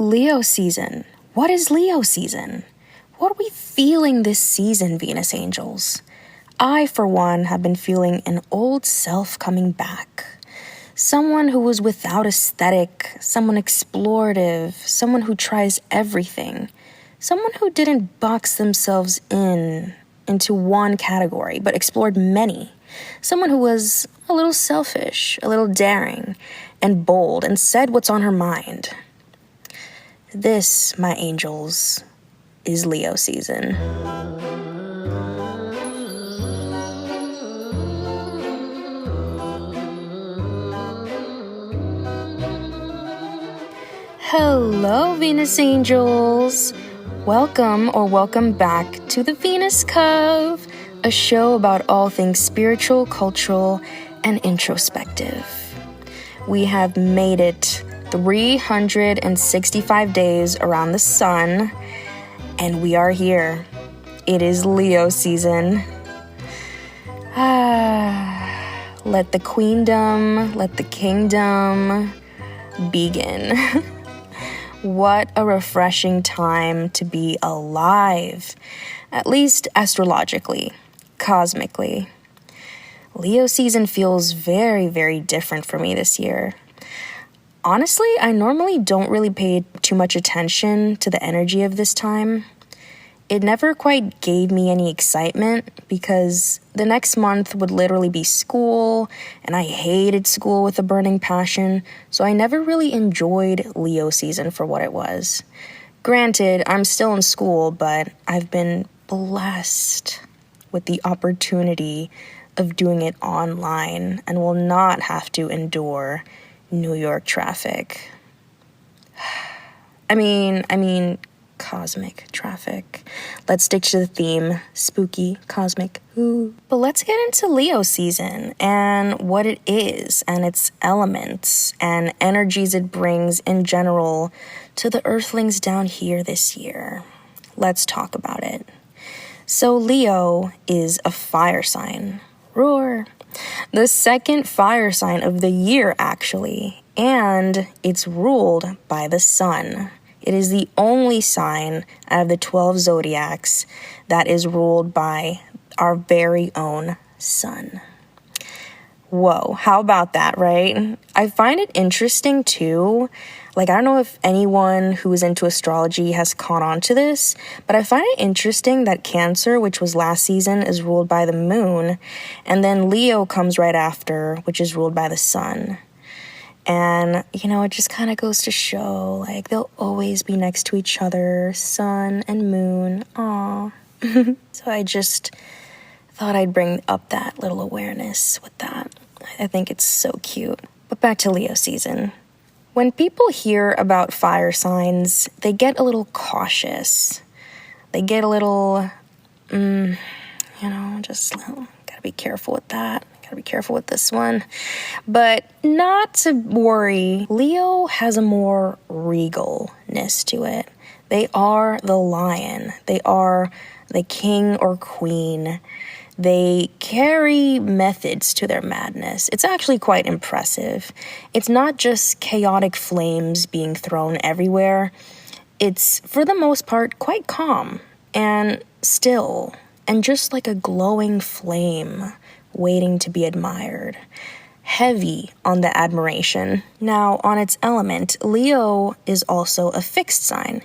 Leo season. What is Leo season? What are we feeling this season, Venus Angels? I, for one, have been feeling an old self coming back. Someone who was without aesthetic, someone explorative, someone who tries everything, someone who didn't box themselves into one category, but explored many. Someone who was a little selfish, a little daring, and bold, and said what's on her mind. This, my angels, is Leo season. Hello, Venus Angels. Welcome back to the Venus Cove, a show about all things spiritual, cultural, and introspective. We have made it 365 days around the sun, and we are here. It is Leo season. Let the queendom, let the kingdom begin. What a refreshing time to be alive, at least astrologically, cosmically. Leo season feels very, very different for me this year. Honestly, I normally don't really pay too much attention to the energy of this time. It never quite gave me any excitement because the next month would literally be school, and I hated school with a burning passion, so I never really enjoyed Leo season for what it was. Granted, I'm still in school, but I've been blessed with the opportunity of doing it online and will not have to endure New York traffic. I mean, cosmic traffic. Let's stick to the theme, spooky, cosmic, ooh. But let's get into Leo season and what it is and its elements and energies it brings in general to the earthlings down here this year. Let's talk about it. So Leo is a fire sign. Roar. The second fire sign of the year, actually, and it's ruled by the sun. It is the only sign out of the 12 zodiacs that is ruled by our very own sun. Whoa, how about that, right? I find it interesting too. I don't know if anyone who is into astrology has caught on to this, but I find it interesting that Cancer, which was last season, is ruled by the moon, and then Leo comes right after, which is ruled by the sun. And, it just kind of goes to show, they'll always be next to each other, sun and moon, aw. So I just thought I'd bring up that little awareness with that. I think it's so cute. But back to Leo season. When people hear about fire signs, they get a little cautious. They get a little, gotta be careful with that. Gotta be careful with this one. But not to worry, Leo has a more regalness to it. They are the lion. They are the king or queen. They carry methods to their madness. It's actually quite impressive. It's not just chaotic flames being thrown everywhere. It's, for the most part, quite calm and still, and just like a glowing flame waiting to be admired. Heavy on the admiration. Now, on its element, Leo is also a fixed sign,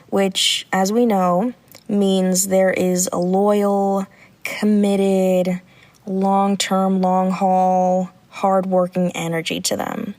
which, as we know, means there is a loyal, committed, long-term, long-haul, hard-working energy to them.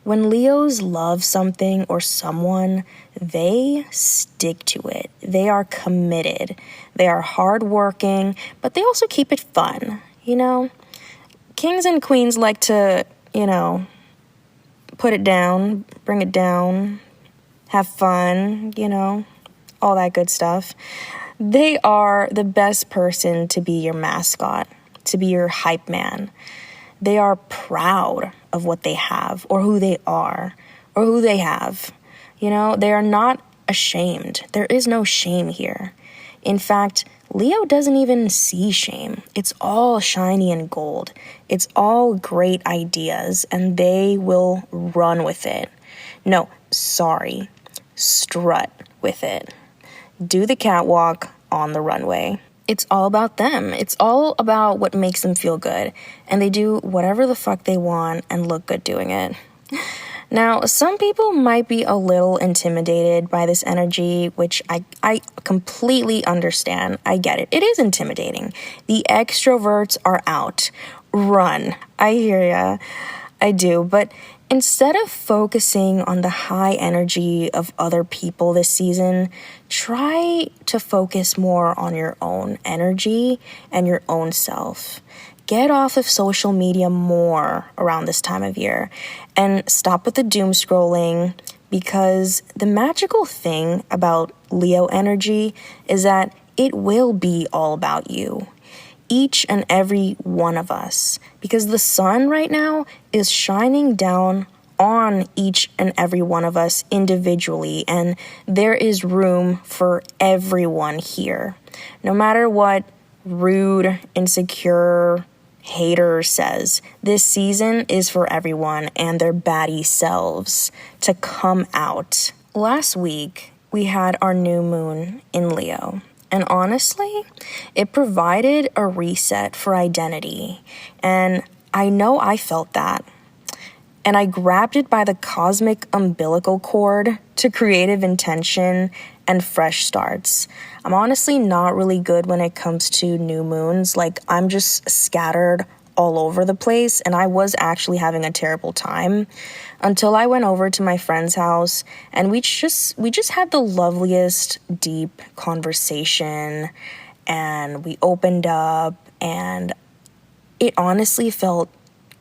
When Leos love something or someone, they stick to it. They are committed. They are hard-working, but they also keep it fun, Kings and queens like to, put it down, bring it down, have fun, all that good stuff. They are the best person to be your mascot, to be your hype man. They are proud of what they have or who they are or who they have. They are not ashamed. There is no shame here. In fact, Leo doesn't even see shame. It's all shiny and gold. It's all great ideas, and they will run with it. No, sorry. strut with it. Do the catwalk on the runway. It's all about them. It's all about what makes them feel good. And they do whatever the fuck they want and look good doing it. Now, some people might be a little intimidated by this energy, which I completely understand. I get it. It is intimidating. The extroverts are out. Run. I hear ya. I do. But instead of focusing on the high energy of other people this season, try to focus more on your own energy and your own self. Get off of social media more around this time of year and stop with the doom scrolling, because the magical thing about Leo energy is that it will be all about you. Each and every one of us, because the sun right now is shining down on each and every one of us individually, and there is room for everyone here. No matter what rude, insecure hater says, this season is for everyone and their baddie selves to come out. Last week, we had our new moon in Leo. And honestly, it provided a reset for identity. And I know I felt that. And I grabbed it by the cosmic umbilical cord to creative intention and fresh starts. I'm honestly not really good when it comes to new moons. Like, I'm just scattered all over the place, and I was actually having a terrible time until I went over to my friend's house, and we just had the loveliest deep conversation, and we opened up, and it honestly felt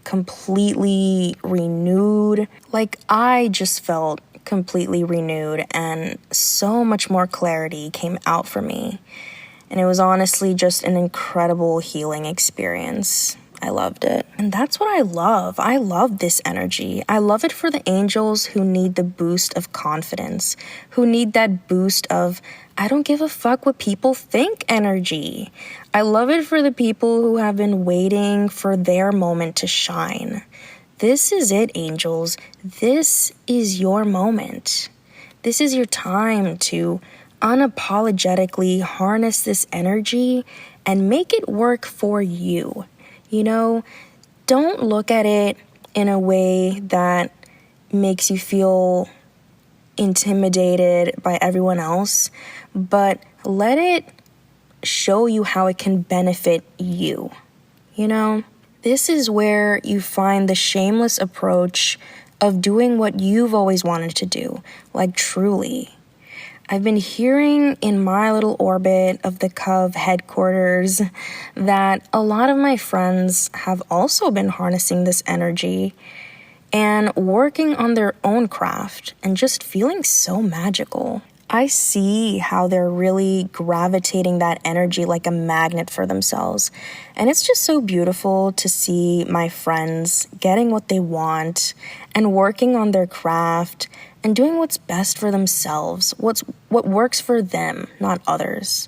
completely renewed. Like, I just felt completely renewed, and so much more clarity came out for me. And it was honestly just an incredible healing experience. I loved it. And that's what I love. I love this energy. I love it for the angels who need the boost of confidence, who need that boost of, I don't give a fuck what people think energy. I love it for the people who have been waiting for their moment to shine. This is it, angels. This is your moment. This is your time to unapologetically harness this energy and make it work for you. You know, don't look at it in a way that makes you feel intimidated by everyone else, but let it show you how it can benefit you. You know, this is where you find the shameless approach of doing what you've always wanted to do, like truly. I've been hearing in my little orbit of the Cove headquarters that a lot of my friends have also been harnessing this energy and working on their own craft and just feeling so magical. I see how they're really gravitating that energy like a magnet for themselves. And it's just so beautiful to see my friends getting what they want and working on their craft and doing what's best for themselves, what works for them, not others.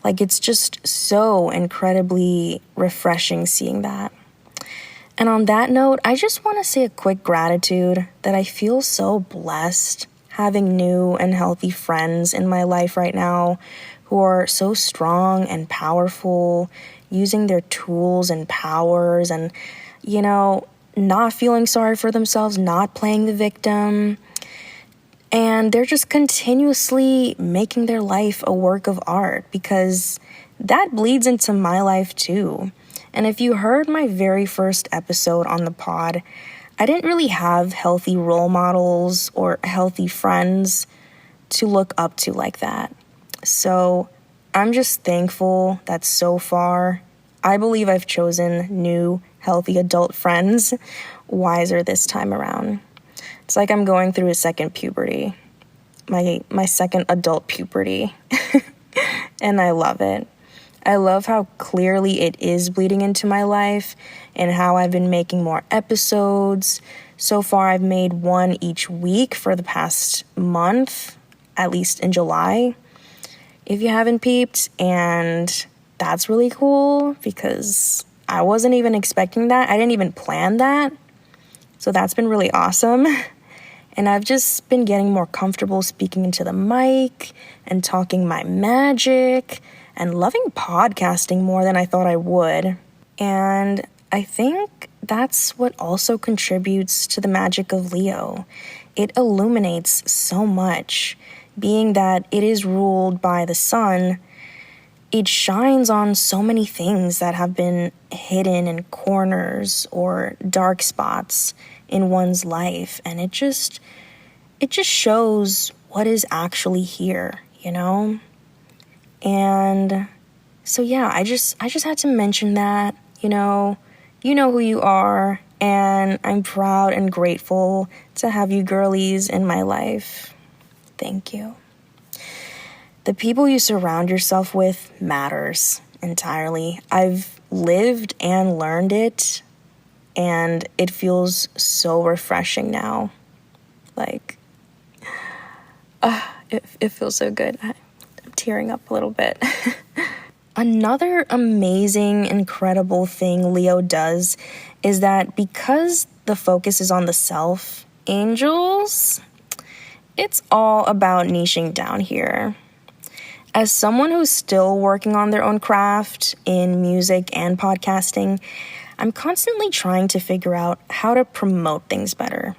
Like, it's just so incredibly refreshing seeing that. And on that note, I just want to say a quick gratitude that I feel so blessed having new and healthy friends in my life right now who are so strong and powerful, using their tools and powers and, you know, not feeling sorry for themselves, not playing the victim. And they're just continuously making their life a work of art, because that bleeds into my life too. And if you heard my very first episode on the pod, I didn't really have healthy role models or healthy friends to look up to like that. So I'm just thankful that so far, I believe I've chosen new, healthy adult friends wiser this time around. It's like I'm going through a second puberty, my second adult puberty, and I love it. I love how clearly it is bleeding into my life and how I've been making more episodes. So far, I've made one each week for the past month, at least in July, if you haven't peeped, and that's really cool because I wasn't even expecting that. I didn't even plan that. So that's been really awesome. And I've just been getting more comfortable speaking into the mic and talking my magic and loving podcasting more than I thought I would. And I think that's what also contributes to the magic of Leo. It illuminates so much. Being that it is ruled by the sun, it shines on so many things that have been hidden in corners or dark spots in one's life. And it just shows what is actually here, you know? And so yeah, I just had to mention that, you know who you are, and I'm proud and grateful to have you girlies in my life. Thank you. The people you surround yourself with matters entirely. I've lived and learned it, and it feels so refreshing now. Like, it feels so good. I'm tearing up a little bit. Another amazing, incredible thing Leo does is that because the focus is on the self, angels, it's all about niching down here. As someone who's still working on their own craft in music and podcasting, I'm constantly trying to figure out how to promote things better.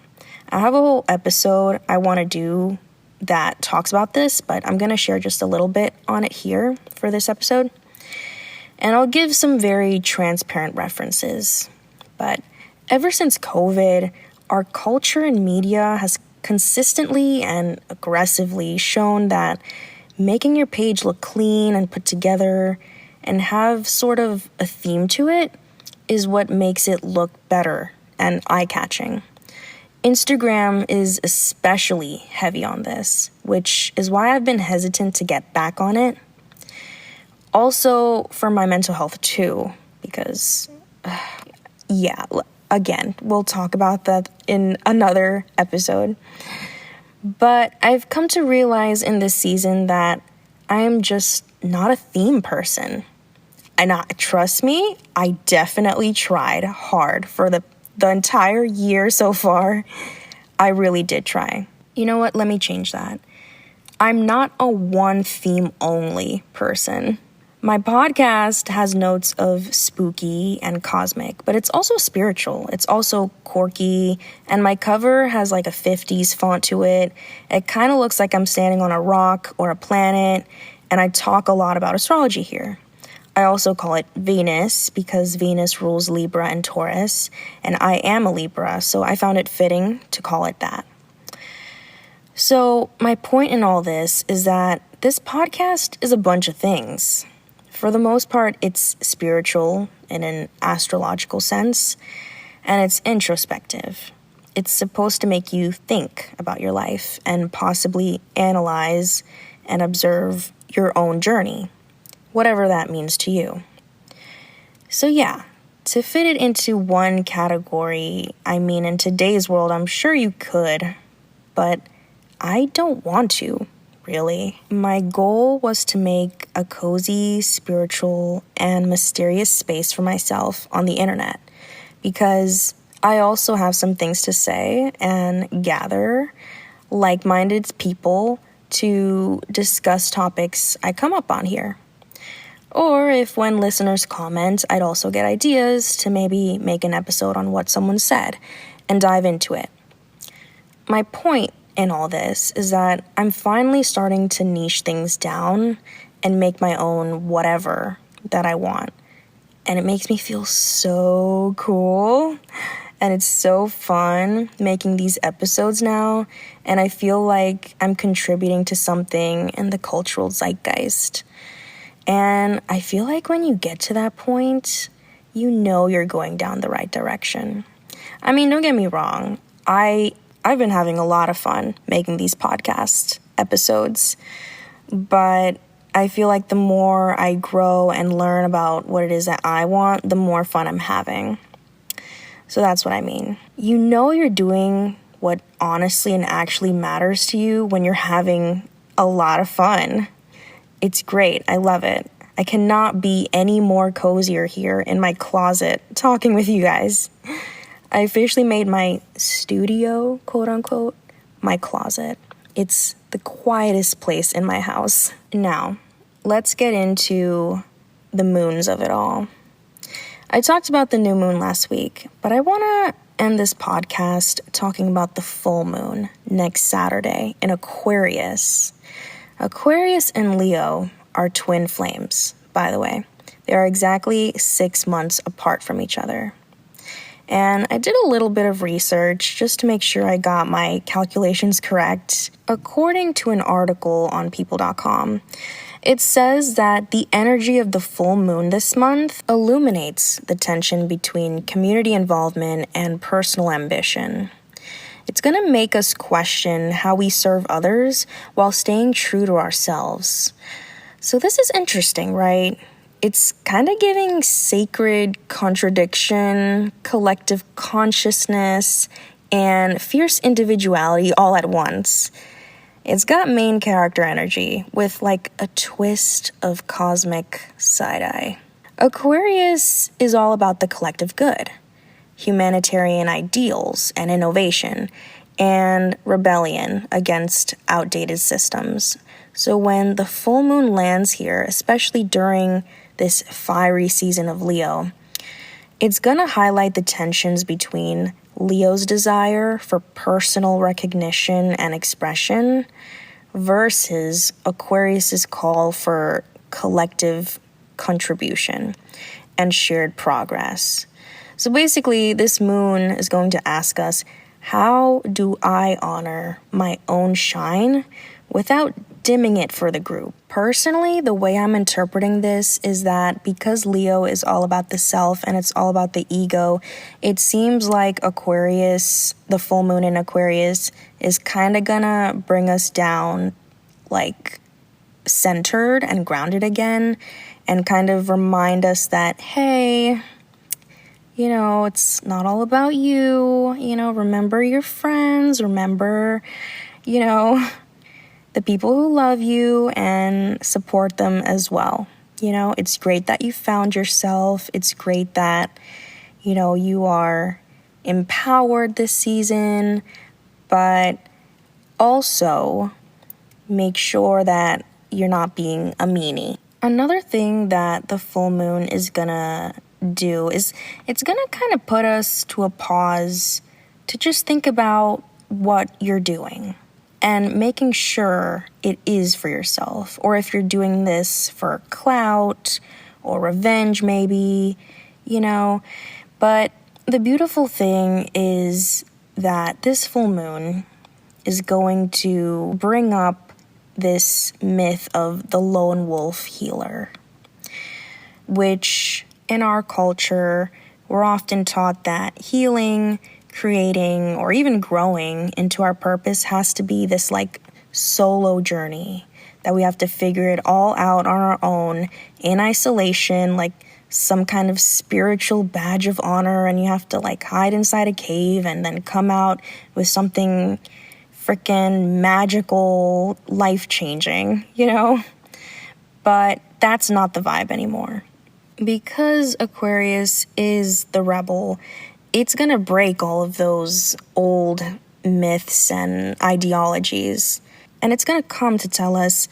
I have a whole episode I want to do that talks about this, but I'm going to share just a little bit on it here for this episode. And I'll give some very transparent references. But ever since COVID, our culture and media has consistently and aggressively shown that making your page look clean and put together and have sort of a theme to it is what makes it look better and eye-catching. Instagram is especially heavy on this, which is why I've been hesitant to get back on it. Also for my mental health too, because again, we'll talk about that in another episode. But I've come to realize in this season that I am just not a theme person. And trust me, I definitely tried hard for the entire year so far. I really did try. You know what? Let me change that. I'm not a one theme only person. My podcast has notes of spooky and cosmic, but it's also spiritual. It's also quirky, and my cover has like a 50s font to it. It kind of looks like I'm standing on a rock or a planet, and I talk a lot about astrology here. I also call it Venus because Venus rules Libra and Taurus, and I am a Libra, so I found it fitting to call it that. So my point in all this is that this podcast is a bunch of things. For the most part, it's spiritual in an astrological sense, and it's introspective. It's supposed to make you think about your life and possibly analyze and observe your own journey, whatever that means to you. So yeah, to fit it into one category, I mean, in today's world, I'm sure you could, but I don't want to. Really. My goal was to make a cozy, spiritual, and mysterious space for myself on the internet because I also have some things to say and gather like-minded people to discuss topics I come up on here. Or if when listeners comment, I'd also get ideas to maybe make an episode on what someone said and dive into it. My point in all this is that I'm finally starting to niche things down and make my own whatever that I want. And it makes me feel so cool. And it's so fun making these episodes now. And I feel like I'm contributing to something in the cultural zeitgeist. And I feel like when you get to that point, you know you're going down the right direction. I mean, don't get me wrong. I've been having a lot of fun making these podcast episodes, but I feel like the more I grow and learn about what it is that I want, the more fun I'm having. So that's what I mean. You know you're doing what honestly and actually matters to you when you're having a lot of fun. It's great. I love it. I cannot be any more cozier here in my closet talking with you guys. I officially made my studio, quote unquote, my closet. It's the quietest place in my house. Now, let's get into the moons of it all. I talked about the new moon last week, but I want to end this podcast talking about the full moon next Saturday in Aquarius. Aquarius and Leo are twin flames, by the way. They are exactly 6 months apart from each other. And I did a little bit of research just to make sure I got my calculations correct. According to an article on people.com, it says that the energy of the full moon this month illuminates the tension between community involvement and personal ambition. It's going to make us question how we serve others while staying true to ourselves. So this is interesting, right? It's kind of giving sacred contradiction, collective consciousness, and fierce individuality all at once. It's got main character energy with like a twist of cosmic side-eye. Aquarius is all about the collective good, humanitarian ideals and innovation, and rebellion against outdated systems. So when the full moon lands here, especially during this fiery season of Leo, it's gonna highlight the tensions between Leo's desire for personal recognition and expression versus Aquarius's call for collective contribution and shared progress. So basically, this moon is going to ask us, how do I honor my own shine without dimming it for the group? Personally, the way I'm interpreting this is that because Leo is all about the self and it's all about the ego, it seems like Aquarius, the full moon in Aquarius, is kind of gonna bring us down, like, centered and grounded again, and kind of remind us that, hey, it's not all about you, remember your friends, remember, the people who love you and support them as well. It's great that you found yourself. It's great that, you are empowered this season, but also make sure that you're not being a meanie. Another thing that the full moon is gonna do is it's gonna kind of put us to a pause to just think about what you're doing and making sure it is for yourself, or if you're doing this for clout or revenge maybe, But the beautiful thing is that this full moon is going to bring up this myth of the lone wolf healer, which in our culture, we're often taught that healing, creating, or even growing into our purpose has to be this like solo journey, that we have to figure it all out on our own in isolation, like some kind of spiritual badge of honor, and you have to like hide inside a cave and then come out with something freaking magical, life-changing, But that's not the vibe anymore. Because Aquarius is the rebel, it's going to break all of those old myths and ideologies. And it's going to come to tell us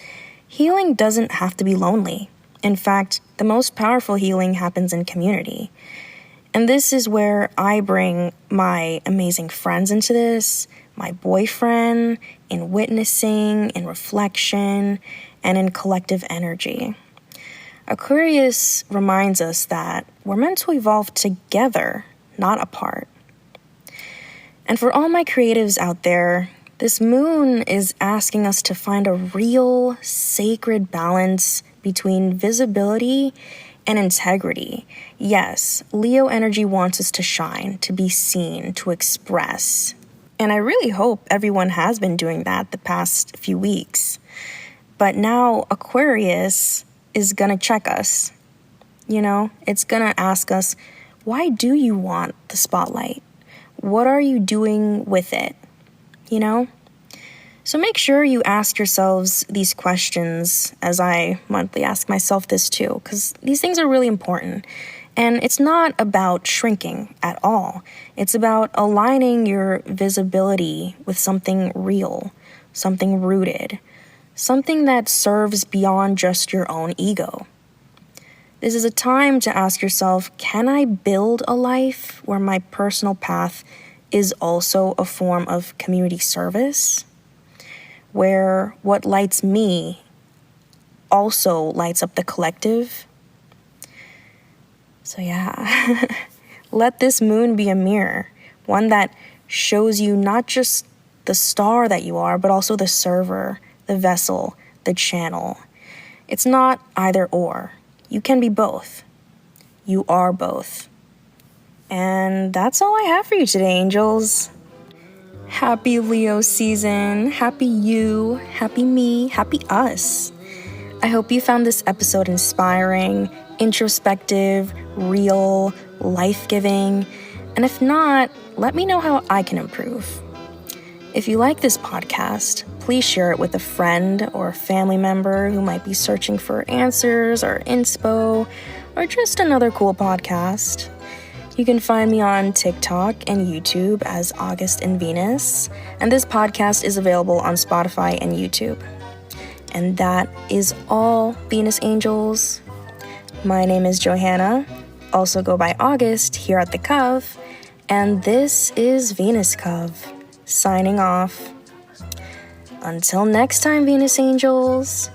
healing doesn't have to be lonely. In fact, the most powerful healing happens in community. And this is where I bring my amazing friends into this, my boyfriend, in witnessing, in reflection, and in collective energy. Aquarius reminds us that we're meant to evolve together, not apart. And for all my creatives out there, this moon is asking us to find a real sacred balance between visibility and integrity. Yes, Leo energy wants us to shine, to be seen, to express. And I really hope everyone has been doing that the past few weeks. But now Aquarius is gonna check us. It's gonna ask us, why do you want the spotlight? What are you doing with it? So make sure you ask yourselves these questions, as I monthly ask myself this too, because these things are really important. And it's not about shrinking at all. It's about aligning your visibility with something real, something rooted, something that serves beyond just your own ego. This is a time to ask yourself, can I build a life where my personal path is also a form of community service? Where what lights me also lights up the collective? So yeah, let this moon be a mirror, one that shows you not just the star that you are, but also the server, the vessel, the channel. It's not either or. You can be both. You are both. And that's all I have for you today, angels. Happy Leo season. Happy you. Happy me. Happy us. I hope you found this episode inspiring, introspective, real, life-giving. And if not, let me know how I can improve. If you like this podcast, please share it with a friend or a family member who might be searching for answers or inspo or just another cool podcast. You can find me on TikTok and YouTube as August and Venus, and this podcast is available on Spotify and YouTube. And that is all, Venus Angels. My name is Johanna, also go by August here at the Cove, and this is Venus Cove, signing off. Until next time, Venus Angels.